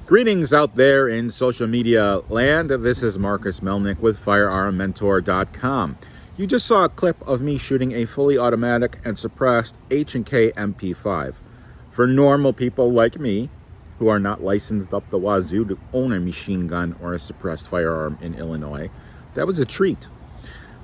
Greetings out there in social media land. This is Marcus Melnick with FirearmMentor.com. You just saw a clip of me shooting a fully automatic and suppressed H&K MP5. For normal people like me, who are not licensed up the wazoo to own a machine gun or a suppressed firearm in Illinois, that was a treat.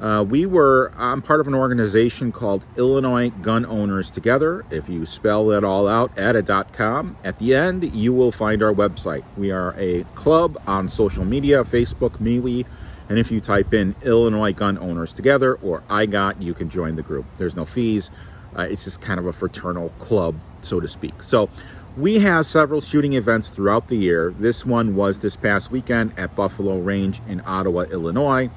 I'm part of an organization called Illinois Gun Owners Together. If you spell it all out, add.com. At the end, you will find our website. We are a club on social media, Facebook, MeWe, and if you type in Illinois Gun Owners Together or I.G.A.T, you can join the group. There's no fees. It's just kind of a fraternal club, so to speak. So we have several shooting events throughout the year. This one was this past weekend at Buffalo Range in Ottawa, Illinois.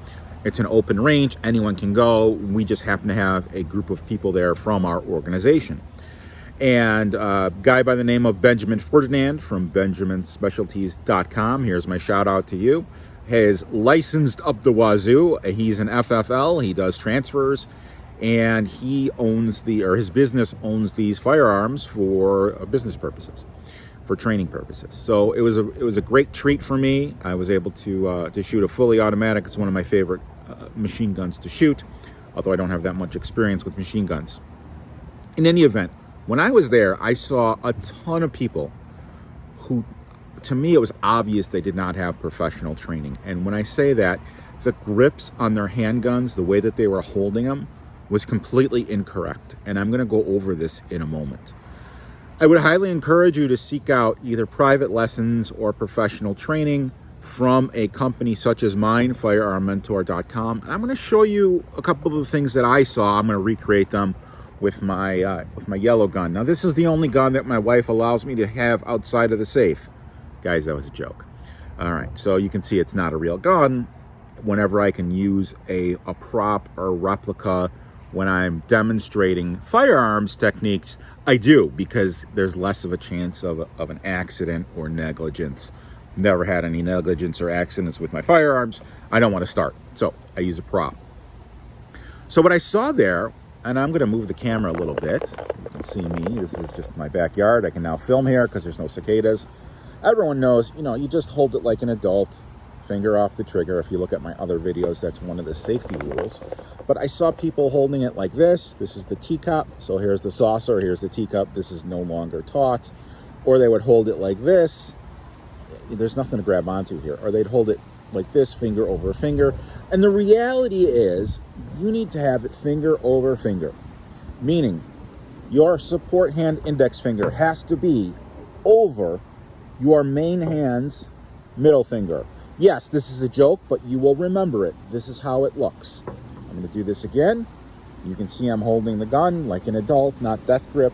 It's an open range. Anyone can go. We just happen to have a group of people there from our organization. And a guy by the name of Benjamin Ferdinand from BenjaminSpecialties.com. Here's my shout out to you. Is licensed up the wazoo. He's an FFL. He does transfers. And his business owns these firearms for business purposes, for training purposes. So it was a great treat for me. I was able to shoot a fully automatic. It's one of my favorite machine guns to shoot, although I don't have that much experience with machine guns. In any event, when I was there, I saw a ton of people who, to me, it was obvious they did not have professional training. And when I say that, the grips on their handguns, the way that they were holding them, was completely incorrect. And I'm going to go over this in a moment. I would highly encourage you to seek out either private lessons or professional training from a company such as mine, FirearmMentor.com. And I'm going to show you a couple of the things that I saw. I'm going to recreate them with my yellow gun. Now, this is the only gun that my wife allows me to have outside of the safe. Guys, that was a joke. All right, so you can see it's not a real gun. Whenever I can use a prop or replica when I'm demonstrating firearms techniques, I do, because there's less of a chance of an accident or negligence. Never had any negligence or accidents with my firearms. I don't want to start, so I use a prop. So what I saw there, and I'm going to move the camera a little bit. You can see me. This is just my backyard. I can now film here because there's no cicadas. Everyone knows, you just hold it like an adult. Finger off the trigger. If you look at my other videos, that's one of the safety rules. But I saw people holding it like this. This is the teacup. So here's the saucer, here's the teacup. This is no longer taught. Or they would hold it like this. There's nothing to grab onto here. Or they'd hold it like this, finger over finger. And the reality is, you need to have it finger over finger. Meaning, your support hand index finger has to be over your main hand's middle finger. Yes, this is a joke, but you will remember it. This is how it looks. I'm going to do this again. You can see I'm holding the gun like an adult, not death grip.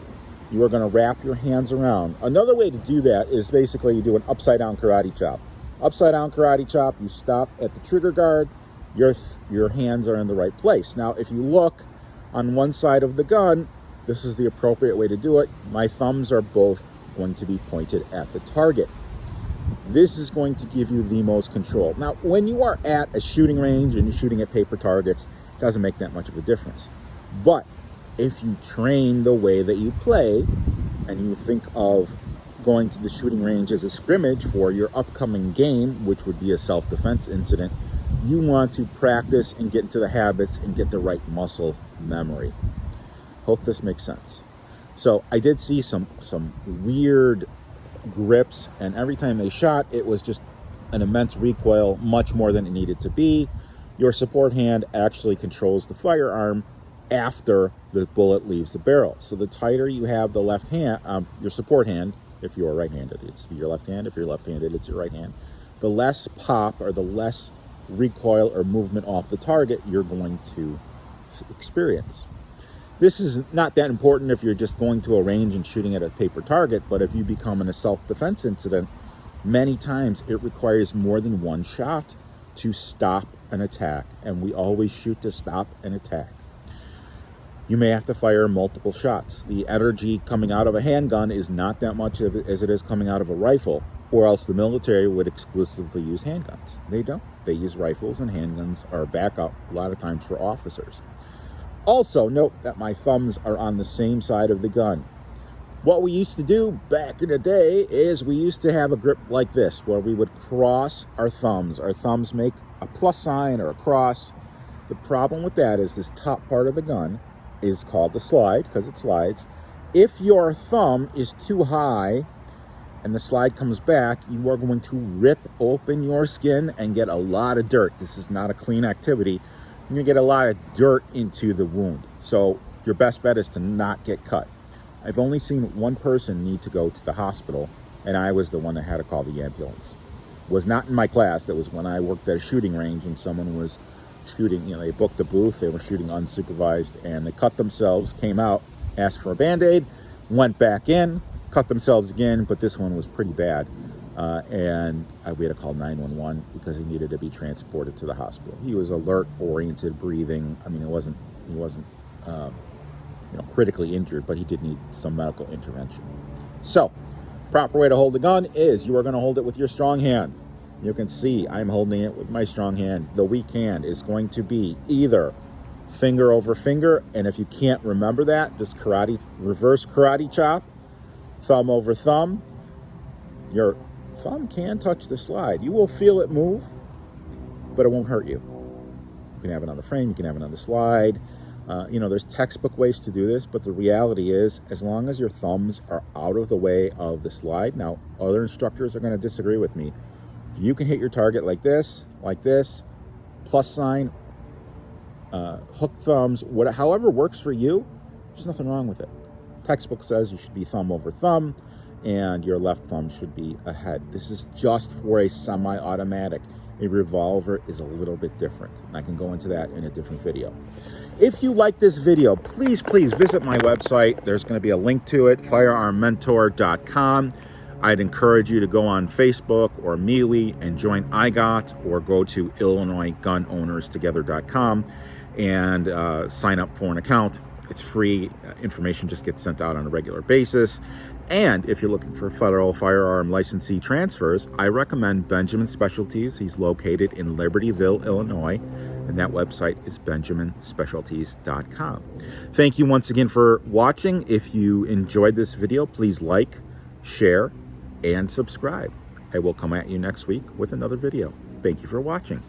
You are going to wrap your hands around. Another way to do that is basically you do an upside down karate chop. Upside down karate chop, you stop at the trigger guard. Your hands are in the right place. Now, if you look on one side of the gun, this is the appropriate way to do it. My thumbs are both going to be pointed at the target. This is going to give you the most control. Now, when you are at a shooting range and you're shooting at paper targets, it doesn't make that much of a difference. But if you train the way that you play and you think of going to the shooting range as a scrimmage for your upcoming game, which would be a self-defense incident, you want to practice and get into the habits and get the right muscle memory. Hope this makes sense. So I did see some weird grips, and every time they shot, it was just an immense recoil, much more than it needed to be. Your support hand actually controls the firearm after the bullet leaves the barrel. So the tighter you have the left hand, your support hand, if you're right-handed, it's your left hand. If you're left-handed, it's your right hand. The less pop or the less recoil or movement off the target you're going to experience. This is not that important if you're just going to a range and shooting at a paper target, but if you become in a self-defense incident, many times it requires more than one shot to stop an attack, and we always shoot to stop an attack. You may have to fire multiple shots. The energy coming out of a handgun is not that much as it is coming out of a rifle, or else the military would exclusively use handguns. They don't. They use rifles, and handguns are backup a lot of times for officers. Also, note that my thumbs are on the same side of the gun. What we used to do back in the day is we used to have a grip like this, where we would cross our thumbs. Our thumbs make a plus sign or a cross. The problem with that is this top part of the gun is called the slide, because it slides. If your thumb is too high and the slide comes back, you are going to rip open your skin and get a lot of dirt. This is not a clean activity. You're going to get a lot of dirt into the wound. So your best bet is to not get cut. I've only seen one person need to go to the hospital, and I was the one that had to call the ambulance. It was not in my class. It was when I worked at a shooting range and someone was shooting. They booked a booth. They were shooting unsupervised, and they cut themselves, came out, asked for a Band-Aid, went back in, cut themselves again, but this one was pretty bad. And we had to call 911 because he needed to be transported to the hospital. He was alert, oriented, breathing. I mean, he wasn't critically injured, but he did need some medical intervention. So, proper way to hold the gun is you are going to hold it with your strong hand. You can see I'm holding it with my strong hand. The weak hand is going to be either finger over finger, and if you can't remember that, just reverse karate chop, thumb over thumb. Your thumb can touch the slide. You will feel it move, but it won't hurt you. You can have it on the frame, you can have it on the slide. There's textbook ways to do this, but the reality is, as long as your thumbs are out of the way of the slide. Now, other instructors are going to disagree with me. If you can hit your target like this, plus sign, hook thumbs, however works for you, there's nothing wrong with it. Textbook says you should be thumb over thumb, and your left thumb should be ahead. This is just for a semi-automatic. A revolver is a little bit different, and I can go into that in a different video. If you like this video, please visit my website. There's going to be a link to it, firearmmentor.com. I'd encourage you to go on Facebook or Mealy and join G.A.T, or go to IllinoisGunOwnersTogether.com and sign up for an account. It's free. Information just gets sent out on a regular basis. And if you're looking for federal firearm licensee transfers, I recommend Benjamin Specialties. He's located in Libertyville, Illinois, and that website is benjaminspecialties.com. Thank you once again for watching. If you enjoyed this video, please like, share, and subscribe. I will come at you next week with another video. Thank you for watching.